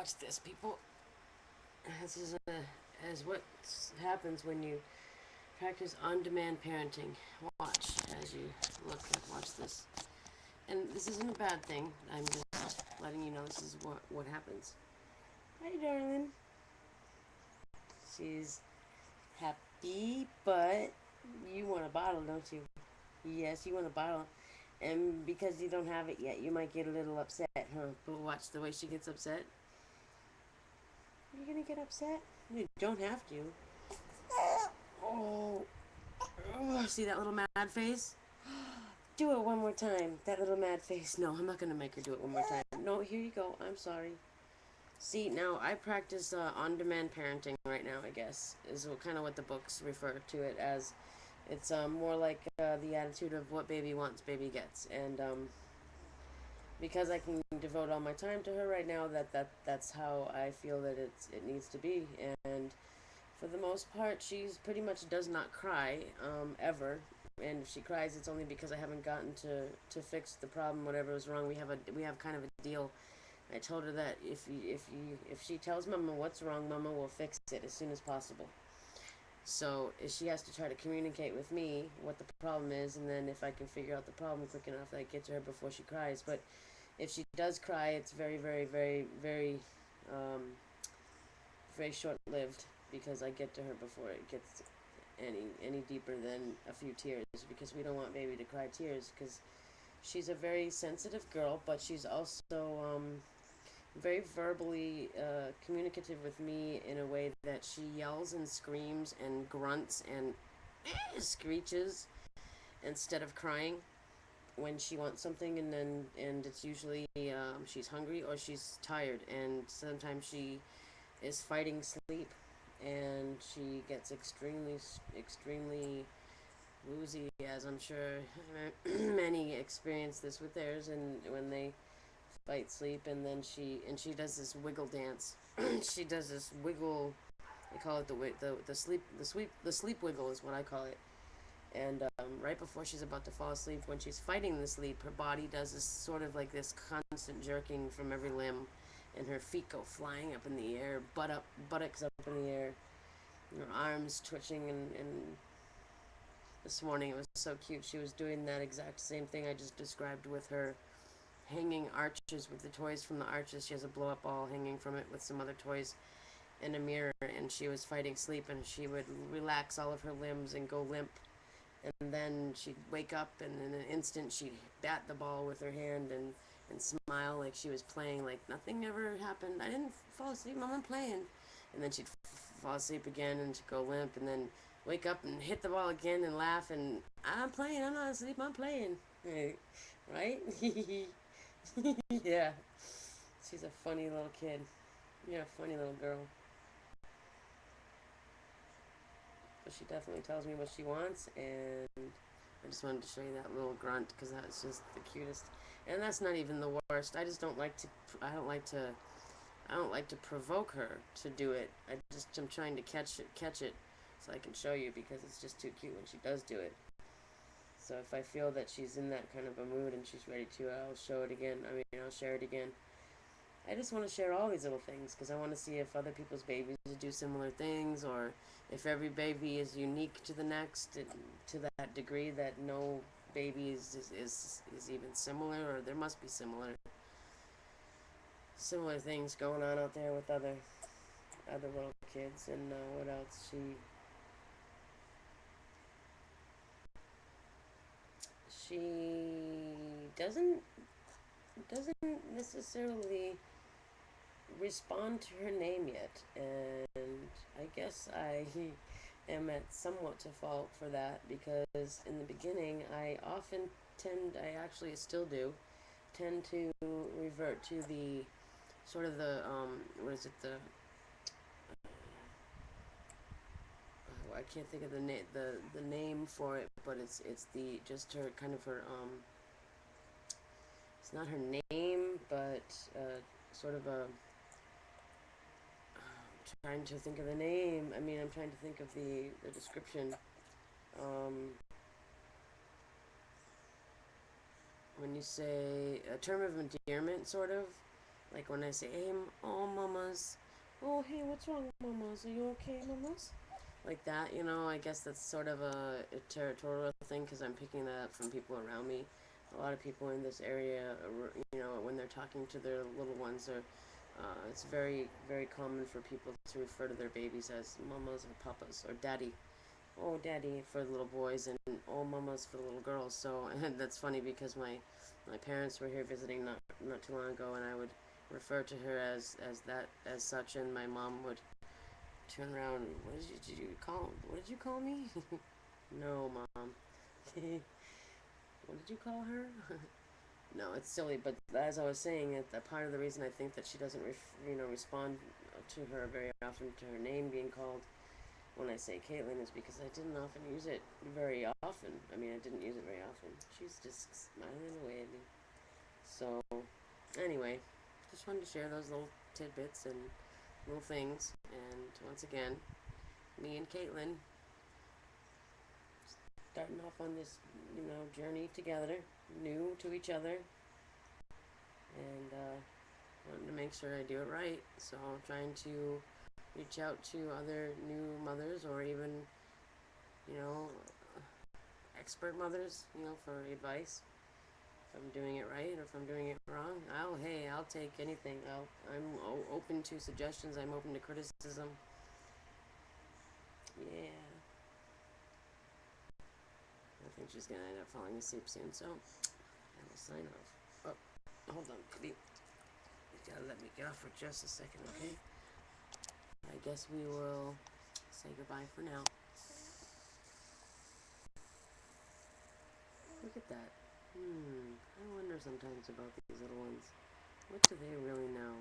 Watch this, people. This is as what happens when you practice on-demand parenting. Watch as you look at. Watch this. And this isn't a bad thing. I'm just letting you know this is what happens. Hi, darling. She's happy, but you want a bottle, don't you? Yes, you want a bottle. And because you don't have it yet, you might get a little upset, huh? But watch the way she gets upset. You're gonna get upset? You don't have to. Oh, oh, see that little mad face? Do it one more time. That little mad face. No, I'm not gonna make her do it one more time. No, here you go. I'm sorry. See, now I practice on-demand parenting right now, I guess, is kind of what the books refer to it as. It's more like the attitude of what baby wants, baby gets. And because I can devote all my time to her right now, that's how I feel that it needs to be. And for the most part, she's pretty much does not cry ever. And if she cries, it's only because I haven't gotten to fix the problem, whatever is wrong. We have kind of a deal. I told her that if she tells Mama what's wrong, Mama will fix it as soon as possible. So she has to try to communicate with me what the problem is, and then if I can figure out the problem quick enough, I get to her before she cries. But if she does cry, it's very, very, very, very, um, very short-lived because I get to her before it gets any deeper than a few tears, because we don't want baby to cry tears, because she's a very sensitive girl, but she's also very verbally communicative with me in a way that she yells and screams and grunts and screeches instead of crying when she wants something, and it's usually she's hungry or she's tired, and sometimes she is fighting sleep, and she gets extremely woozy, as I'm sure many experience this with theirs, and when they fight sleep, and then she does this wiggle dance. She does this wiggle. They call it the sleep wiggle is what I call it. And right before she's about to fall asleep, when she's fighting the sleep, her body does this sort of like this constant jerking from every limb, and her feet go flying up in the air, buttocks up in the air, and her arms twitching, and this morning it was so cute. She was doing that exact same thing I just described with her hanging arches with the toys from the arches. She has a blow-up ball hanging from it with some other toys and a mirror, and she was fighting sleep, and she would relax all of her limbs and go limp, and then she'd wake up, and in an instant she'd bat the ball with her hand and smile like she was playing, like nothing ever happened. I didn't fall asleep, Mom, I'm playing. And then she'd fall asleep again, and she'd go limp, and then wake up and hit the ball again and laugh, and I'm playing, I'm not asleep, I'm playing. Right? Yeah. She's a funny little kid. You're a funny little girl. But she definitely tells me what she wants, and I just wanted to show you that little grunt because that's just the cutest. And that's not even the worst. I just don't like to. I don't like to. I don't like to provoke her to do it. I'm trying to catch it, so I can show you, because it's just too cute when she does do it. So if I feel that she's in that kind of a mood and she's ready to, I'll show it again. I'll share it again. I just want to share all these little things because I want to see if other people's babies do similar things, or if every baby is unique to the next, to that degree that no baby is even similar, or there must be similar things going on out there with other little kids. And what else? She doesn't necessarily respond to her name yet, and I guess I am at somewhat to fault for that, because in the beginning I often I actually still do, tend to revert to the sort of the what is it, I can't think of the name for it, but it's the just her kind of her it's not her name, but sort of a, trying to think of the name. I'm trying to think of the description. Um, when you say a term of endearment, sort of, Like when I say, hey, oh, mamas. Oh, hey, what's wrong, mamas? Are you okay, mamas? Like that, you know, I guess that's sort of a territorial thing because I'm picking that up from people around me. A lot of people in this area, you know, when they're talking to their little ones, it's very, very common for people to refer to their babies as mamas or papas or daddy. Oh, daddy for the little boys and oh, mamas for the little girls. So, and that's funny because my parents were here visiting not too long ago, and I would refer to her as that as such, and my mom would turn around. Did you call? What did you call me? No, mom. What did you call her? No, it's silly, but as I was saying, a part of the reason I think that she doesn't, respond to her very often to her name being called when I say Catelyn is because I didn't often use it very often. I mean, I didn't use it very often. She's just smiling away at me. So, anyway, just wanted to share those little tidbits and little things. And once again, me and Catelyn starting off on this, journey together, new to each other, and wanting to make sure I do it right. So I'm trying to reach out to other new mothers or even, you know, expert mothers, for advice. If I'm doing it right or if I'm doing it wrong. I'll take anything. I'm open to suggestions. I'm open to criticism. Yeah. I think she's gonna end up falling asleep soon, so I will sign off. Oh, hold on, baby. You gotta let me get off for just a second, okay? I guess we will say goodbye for now. Look at that. I wonder sometimes about these little ones. What do they really know?